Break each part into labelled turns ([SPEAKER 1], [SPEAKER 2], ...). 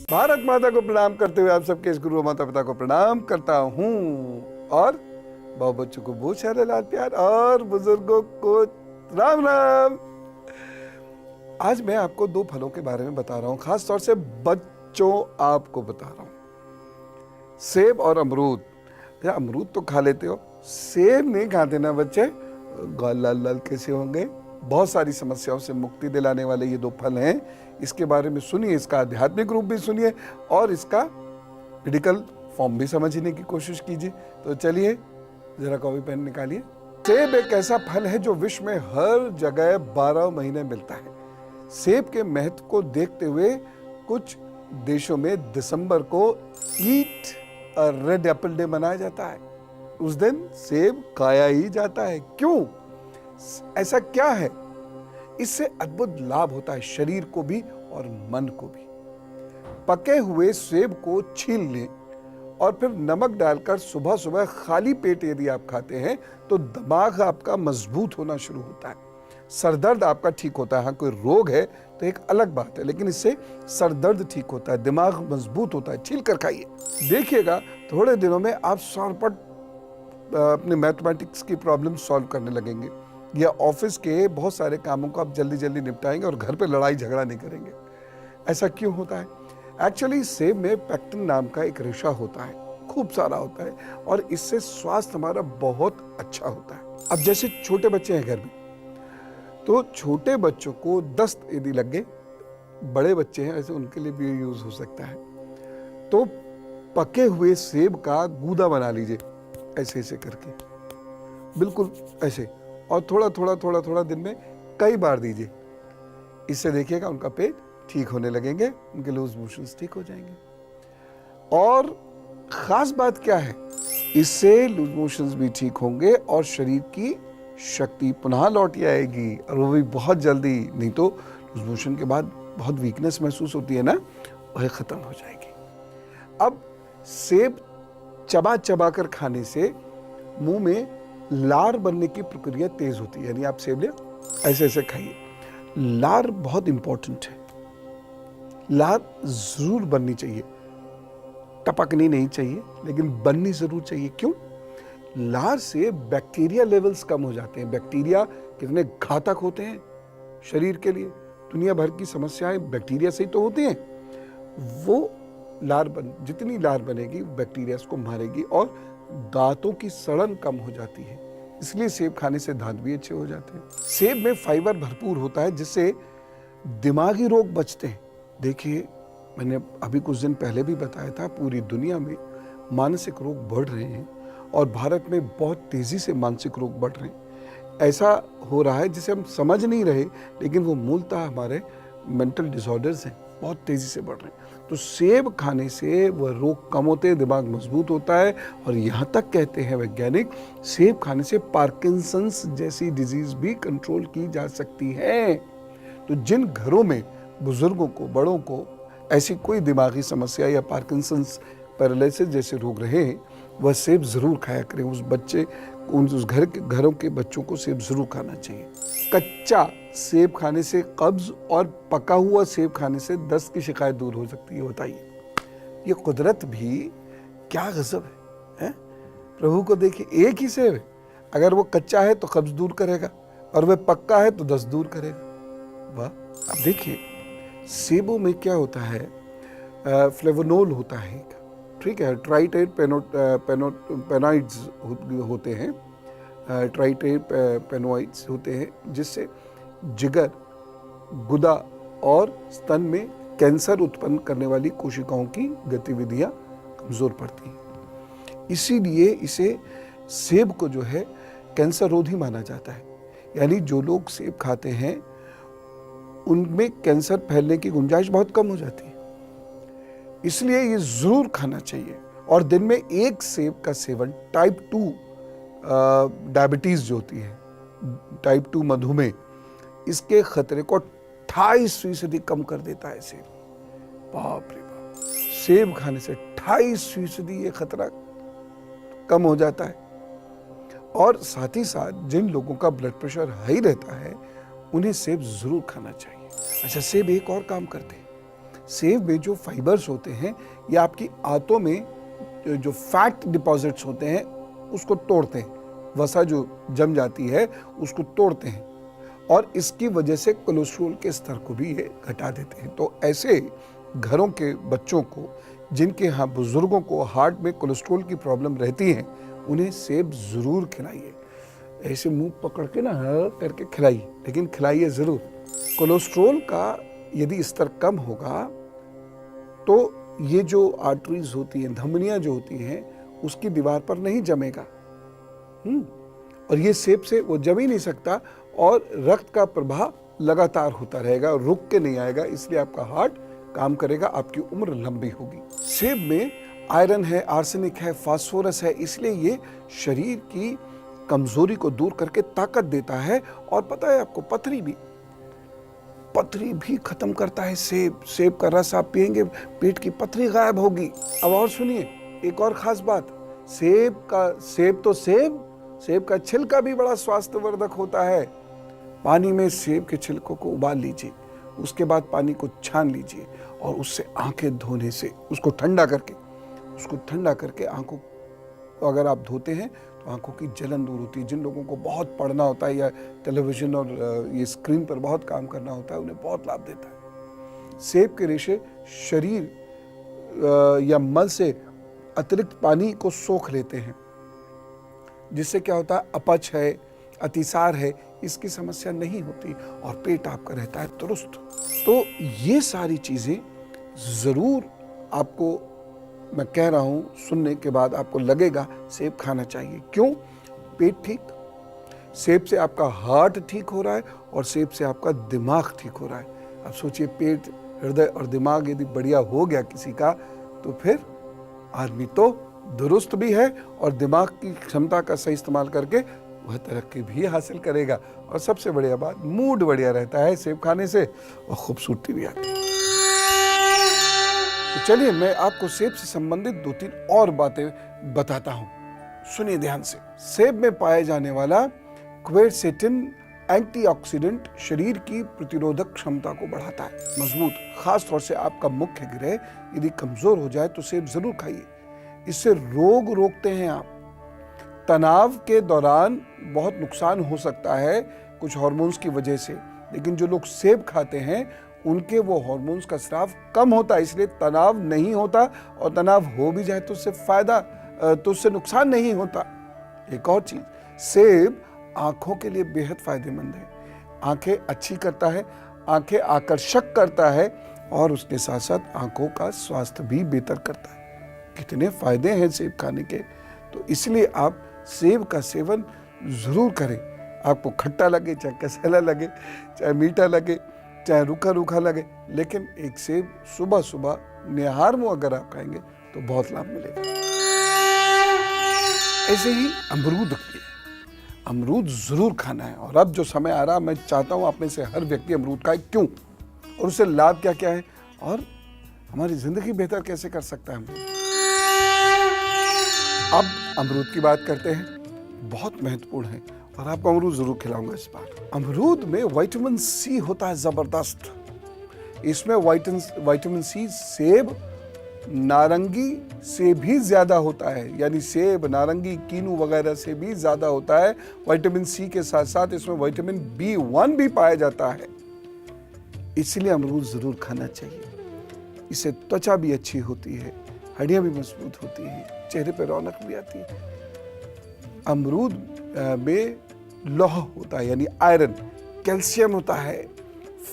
[SPEAKER 1] भारत माता को प्रणाम करते हुए आप सबके इस गुरु माता पिता को प्रणाम करता हूँ और बहु बच्चों को बहुत सारे लाल प्यार और बुजुर्गों को राम राम। आज मैं आपको दो फलों के बारे में बता रहा हूँ, खास तौर से बच्चों आपको बता रहा हूँ, सेब और अमरूद। या अमरूद तो खा लेते हो, सेब नहीं खाते ना बच्चे, गाल लाल लाल कैसे होंगे। बहुत सारी समस्याओं से मुक्ति दिलाने वाले ये दो फल हैं। इसके बारे में सुनिए, इसका आध्यात्मिक रूप भी सुनिए और इसका मेडिकल फॉर्म भी समझने की कोशिश कीजिए। तो चलिए जरा कॉपी पेन निकालिए। सेब एक ऐसा फल है जो विश्व में हर जगह 12 महीने मिलता है। सेब के महत्व को देखते हुए कुछ देशों में दिसंबर को ईट अ रेड एप्पल डे मनाया जाता है। उस दिन सेब खाया ही जाता है। क्यों? ऐसा क्या है? इससे अद्भुत लाभ होता है शरीर को भी और मन को भी। पके हुए सेब को छील लें और फिर नमक डालकर सुबह सुबह खाली पेट यदि आप खाते हैं तो दिमाग आपका मजबूत होना शुरू होता है, सरदर्द आपका ठीक होता है। हाँ, कोई रोग है तो एक अलग बात है, लेकिन इससे सरदर्द ठीक होता है, दिमाग मजबूत होता है। छील कर खाइए, देखिएगा थोड़े दिनों में आप शॉर्टकट अपने मैथमेटिक्स की प्रॉब्लम सॉल्व करने लगेंगे या ऑफिस के बहुत सारे कामों को आप जल्दी जल्दी निपटाएंगे और घर पे लड़ाई झगड़ा नहीं करेंगे। ऐसा क्यों होता है? एक्चुअली सेब में पेक्टिन नाम का एक रेशा होता है, खूब सारा होता है और इससे स्वास्थ्य हमारा बहुत अच्छा होता है। अब जैसे छोटे बच्चे हैं घर में, तो छोटे बच्चों को दस्त यदि लग गए, बड़े बच्चे हैं ऐसे उनके लिए भी यूज हो सकता है, तो पके हुए सेब का गूदा बना लीजिए ऐसे ऐसे करके, बिल्कुल ऐसे, और थोड़ा थोड़ा थोड़ा थोड़ा दिन में कई बार दीजिए। इससे देखिएगा उनका पेट ठीक होने लगेंगे, उनके लूज मोशंस ठीक हो जाएंगे। और खास बात क्या है, इससे लूज मोशंस भी ठीक होंगे और शरीर की शक्ति पुनः लौट आएगी, और वो भी बहुत जल्दी। नहीं तो लूज मोशन के बाद बहुत वीकनेस महसूस होती है ना, वह खत्म हो जाएगी। अब सेब चबा चबा कर खाने से मुंह में लार बनने की प्रक्रिया तेज होती है। यानी आप सेब ले ऐसे ऐसे खाइए, लार बहुत इंपॉर्टेंट है। लार जरूर बननी चाहिए, टपकनी नहीं चाहिए, लेकिन बननी जरूर चाहिए। क्यों? लार से बैक्टीरिया लेवल्स कम हो जाते हैं। बैक्टीरिया कितने घातक होते हैं शरीर के लिए, दुनिया भर की समस्याएं बैक्टीरिया से ही तो होती हैं। वो जितनी लार बनेगी बैक्टीरिया को मारेगी और दांतों की सड़न कम हो जाती है। इसलिए सेब खाने से दांत भी अच्छे हो जाते हैं। सेब में फाइबर भरपूर होता है जिससे दिमागी रोग बचते हैं। देखिए, मैंने अभी कुछ दिन पहले भी बताया था, पूरी दुनिया में मानसिक रोग बढ़ रहे हैं और भारत में बहुत तेजी से मानसिक रोग बढ़ रहे हैं। ऐसा हो रहा है जिसे हम समझ नहीं रहे, लेकिन वो मूलतः हमारे मेंटल डिसऑर्डर्स हैं, बहुत तेजी से बढ़ रहे हैं। तो सेब खाने से वह रोग कम होते हैं, दिमाग मजबूत होता है, और यहाँ तक कहते हैं वैज्ञानिक, सेब खाने से पार्किंसंस जैसी डिजीज भी कंट्रोल की जा सकती है। तो जिन घरों में बुजुर्गों को, बड़ों को ऐसी कोई दिमागी समस्या या पार्किंसंस पैरालिसिस जैसे रोग रहे, वह सेब जरूर खाया करें। उस घरों के बच्चों को सेब जरूर खाना चाहिए। कच्चा सेब खाने से कब्ज और पका हुआ सेब खाने से दस्त की शिकायत दूर हो सकती है। बताइए, ये कुदरत भी क्या गजब है? प्रभु को देखिए, एक ही सेब है, अगर वो कच्चा है तो कब्ज दूर करेगा और वह पक्का है तो दस्त दूर करेगा। वाह! अब देखिए, सेबों में क्या होता है, फ्लेवोनोल होता है, ठीक है, ट्राइटेट पेनोइड्स होते हैं, ट्राइटेट पेनोइड्स होते हैं, जिससे जिगर, गुदा और स्तन में कैंसर उत्पन्न करने वाली कोशिकाओं की गतिविधियां कमजोर पड़ती हैं। इसीलिए इसे, सेब को जो है, कैंसर रोधी माना जाता है। यानी जो लोग सेब खाते हैं उनमें कैंसर फैलने की गुंजाइश बहुत कम हो जाती है। इसलिए ये जरूर खाना चाहिए। और दिन में एक सेब का सेवन टाइप 2 डायबिटीज जो होती है, टाइप 2 मधुमेह, इसके खतरे को 28% कम कर देता है सेब। बाप रे बाप! सेब खाने से 28% ये खतरा कम हो जाता है। और साथ ही साथ जिन लोगों का ब्लड प्रेशर हाई रहता है, उन्हें सेब जरूर खाना चाहिए। अच्छा, सेब एक और काम करते हैं, सेब में जो फाइबर्स होते हैं ये आपकी आंतों में जो फैट डिपॉजिट्स होते हैं उसको तोड़ते हैं, वसा जो जम जाती है उसको तोड़ते हैं और इसकी वजह से कोलेस्ट्रॉल के स्तर को भी ये घटा देते हैं। तो ऐसे घरों के बच्चों को जिनके यहाँ बुजुर्गों को हार्ट में कोलेस्ट्रॉल की प्रॉब्लम रहती है उन्हें सेब ज़रूर खिलाइए। ऐसे मुंह पकड़ के ना करके खिलाइए, लेकिन खिलाइए ज़रूर। कोलेस्ट्रॉल का यदि स्तर कम होगा तो ये जो आर्टरीज होती हैं, धमनियाँ जो होती हैं, उसकी दीवार पर नहीं जमेगा और ये सेब से वो जम ही नहीं सकता और रक्त का प्रवाह लगातार होता रहेगा, रुक के नहीं आएगा, इसलिए आपका हार्ट काम करेगा, आपकी उम्र लंबी होगी। सेब में आयरन है, आर्सेनिक है, फास्फोरस है, इसलिए ये शरीर की कमजोरी को दूर करके ताकत देता है। और पता है आपको पथरी भी खत्म करता है सेब का रस आप पिएंगे, पेट की पथरी गायब होगी। अब और सुनिए एक और खास बात, सेब का छिलका भी बड़ा स्वास्थ्यवर्धक होता है। पानी में सेब के छिलकों को उबाल लीजिए, उसके बाद पानी को छान लीजिए और उससे आंखें धोने से उसको ठंडा करके आंखों को अगर आप धोते हैं तो आंखों की जलन दूर होती है। जिन लोगों को बहुत पढ़ना होता है या टेलीविजन और ये स्क्रीन पर बहुत काम करना होता है उन्हें बहुत लाभ देता है। सेब के रेशे शरीर या मल से अतिरिक्त पानी को सोख लेते हैं, जिससे क्या होता है, अपच है, अतिसार है, इसकी समस्या नहीं होती और पेट आपका रहता है दुरुस्त। तो ये सारी चीज़ें ज़रूर आपको मैं कह रहा हूँ, सुनने के बाद आपको लगेगा सेब खाना चाहिए। क्यों? पेट ठीक, सेब से आपका हार्ट ठीक हो रहा है और सेब से आपका दिमाग ठीक हो रहा है। अब सोचिए पेट, हृदय और दिमाग यदि बढ़िया हो गया किसी का तो फिर आदमी तो दुरुस्त भी है और दिमाग की क्षमता का सही इस्तेमाल करके वह तरक्की भी हासिल करेगा। और सबसे बढ़िया बात, मूड बढ़िया रहता है सेब खाने से और खूबसूरती भी आती है। तो चलिए मैं आपको सेब से संबंधित 2-3 और बातें बताता हूं, सुनिए ध्यान से। सेब में पाए जाने वाला क्वेरसेटिन एंटीऑक्सीडेंट शरीर की प्रतिरोधक क्षमता को बढ़ाता है, मजबूत। खास तौर से आपका मुख्य ग्रह यदि कमजोर हो जाए तो सेब जरूर खाइए, इससे रोग रोकते हैं आप। तनाव के दौरान बहुत नुकसान हो सकता है कुछ हार्मोन्स की वजह से, लेकिन जो लोग सेब खाते हैं उनके वो हार्मोन्स का स्राव कम होता है, इसलिए तनाव नहीं होता और तनाव हो भी जाए तो उससे नुकसान नहीं होता। एक और चीज, सेब आंखों के लिए बेहद फायदेमंद है। आंखें अच्छी करता है, आंखें आकर्षक करता है और उसके साथ साथ आंखों का स्वास्थ्य भी बेहतर करता है। कितने फायदे हैं सेब खाने के, तो इसलिए आप सेब का सेवन जरूर करें। आपको खट्टा लगे, चाहे कसैला लगे, चाहे मीठा लगे, चाहे रूखा रूखा लगे, लेकिन एक सेब सुबह सुबह निहार में अगर आप खाएंगे तो बहुत लाभ मिलेगा। ऐसे ही अमरूद जरूर खाना है। और अब जो समय आ रहा, मैं चाहता हूं आप में से हर व्यक्ति अमरूद खाए। क्यों और उससे लाभ क्या क्या है और हमारी जिंदगी बेहतर कैसे कर सकता है अमरूद। अब अमरूद की बात करते हैं, बहुत महत्वपूर्ण है और आपको अमरूद जरूर खिलाऊंगा इस बार। अमरूद में विटामिन सी होता है जबरदस्त। इसमें विटामिन सी सेब नारंगी से भी ज्यादा होता है, यानी सेब, नारंगी, कीनू वगैरह से भी ज्यादा होता है। विटामिन सी के साथ साथ इसमें विटामिन B1 भी पाया जाता है, इसलिए अमरूद जरूर खाना चाहिए। इससे त्वचा भी अच्छी होती है, हड्डियां भी मजबूत होती हैं, चेहरे पर रौनक भी आती है। अमरूद में लौह होता है यानी आयरन, कैल्शियम होता है,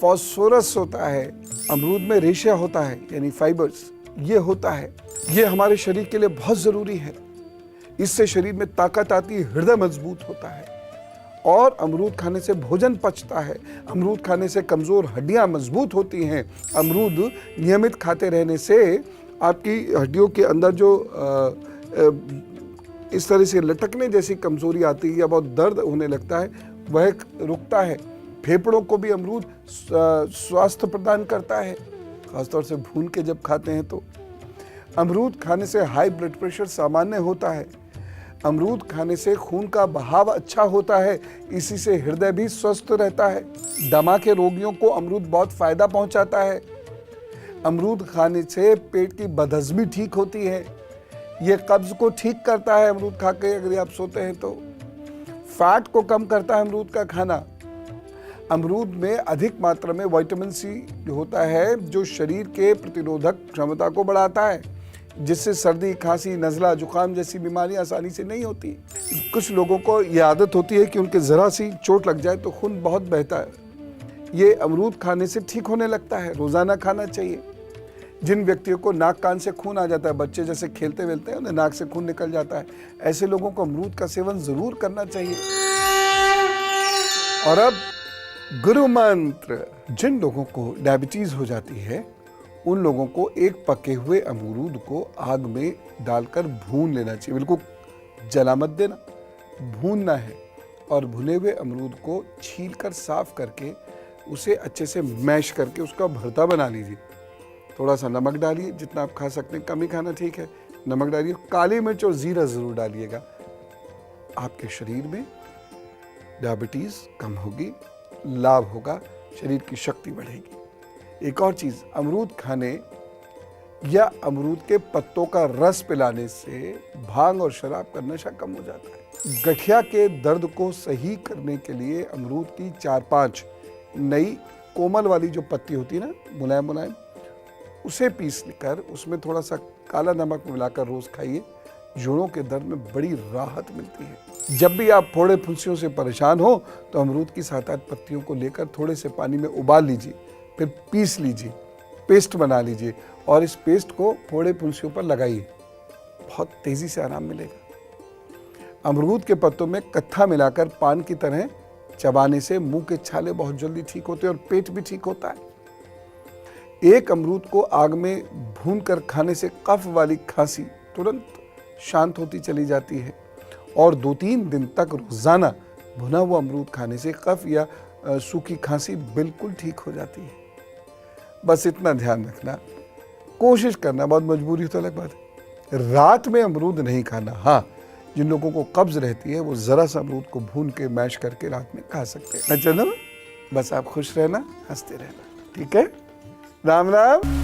[SPEAKER 1] फास्फोरस होता है। अमरूद में रेशा होता है यानी फाइबर्स, ये होता है। ये हमारे शरीर के लिए बहुत जरूरी है। इससे शरीर में ताकत आती है, हृदय मजबूत होता है और अमरूद खाने से भोजन पचता है। अमरूद खाने से कमजोर हड्डियां मजबूत होती हैं। अमरूद नियमित खाते रहने से आपकी हड्डियों के अंदर जो इस तरह से लटकने जैसी कमजोरी आती है या बहुत दर्द होने लगता है, वह रुकता है। फेफड़ों को भी अमरूद स्वास्थ्य प्रदान करता है, खासतौर से भून के जब खाते हैं तो। अमरूद खाने से हाई ब्लड प्रेशर सामान्य होता है। अमरूद खाने से खून का बहाव अच्छा होता है, इसी से हृदय भी स्वस्थ रहता है। दमा के रोगियों को अमरूद बहुत फायदा पहुंचाता है। अमरूद खाने से पेट की बदहजमी ठीक होती है। ये कब्ज को ठीक करता है अमरूद खा के, अगर आप सोते हैं तो। फैट को कम करता है अमरूद का खाना। अमरूद में अधिक मात्रा में विटामिन सी जो होता है, जो शरीर के प्रतिरोधक क्षमता को बढ़ाता है, जिससे सर्दी, खांसी, नज़ला, जुकाम जैसी बीमारियां आसानी से नहीं होती। कुछ लोगों को ये आदत होती है कि उनके ज़रा सी चोट लग जाए तो खून बहुत बहता है। ये अमरूद खाने से ठीक होने लगता है। रोज़ाना खाना चाहिए। जिन व्यक्तियों को नाक कान से खून आ जाता है, बच्चे जैसे खेलते वेलते हैं उन्हें नाक से खून निकल जाता है, ऐसे लोगों को अमरूद का सेवन ज़रूर करना चाहिए। और अब गुरु मंत्र। जिन लोगों को डायबिटीज़ हो जाती है उन लोगों को एक पके हुए अमरूद को आग में डालकर भून लेना चाहिए। बिल्कुल जला मत देना, भूनना है। और भुने हुए अमरूद को छील कर साफ करके उसे अच्छे से मैश करके उसका भरता बना लीजिए। थोड़ा सा नमक डालिए, जितना आप खा सकते हैं, कम ही खाना ठीक है। नमक डालिए, काली मिर्च और ज़ीरा ज़रूर डालिएगा। आपके शरीर में डायबिटीज़ कम होगी, लाभ होगा, शरीर की शक्ति बढ़ेगी। एक और चीज़, अमरूद खाने या अमरूद के पत्तों का रस पिलाने से भांग और शराब का नशा कम हो जाता है। गठिया के दर्द को सही करने के लिए अमरूद की 4-5 नई कोमल वाली जो पत्ती होती है ना, मुलायम मुलायम, उसे पीस कर उसमें थोड़ा सा काला नमक मिलाकर रोज़ खाइए। जोड़ों के दर्द में बड़ी राहत मिलती है। जब भी आप फोड़े फुंसियों से परेशान हो तो अमरूद की 7-8 पत्तियों को लेकर थोड़े से पानी में उबाल लीजिए, फिर पीस लीजिए, पेस्ट बना लीजिए और इस पेस्ट को फोड़े फुंसियों पर लगाइए। बहुत तेज़ी से आराम मिलेगा। अमरूद के पत्तों में कत्था मिलाकर पान की तरह चबाने से मुंह के छाले बहुत जल्दी ठीक होते हैं और पेट भी ठीक होता है। एक अमरूद को आग में भूनकर खाने से कफ वाली खांसी तुरंत शांत होती चली जाती है और 2-3 दिन तक रोजाना भुना हुआ अमरूद खाने से कफ या सूखी खांसी बिल्कुल ठीक हो जाती है। बस इतना ध्यान रखना, कोशिश करना, बहुत मजबूरी तो अलग बात है, रात में अमरूद नहीं खाना। हाँ, जिन लोगों को कब्ज रहती है वो ज़रा सा अमरूद को भून के मैश करके रात में खा सकते हैं। मैं चलूं? बस आप खुश रहना, हंसते रहना, ठीक है? राम राम।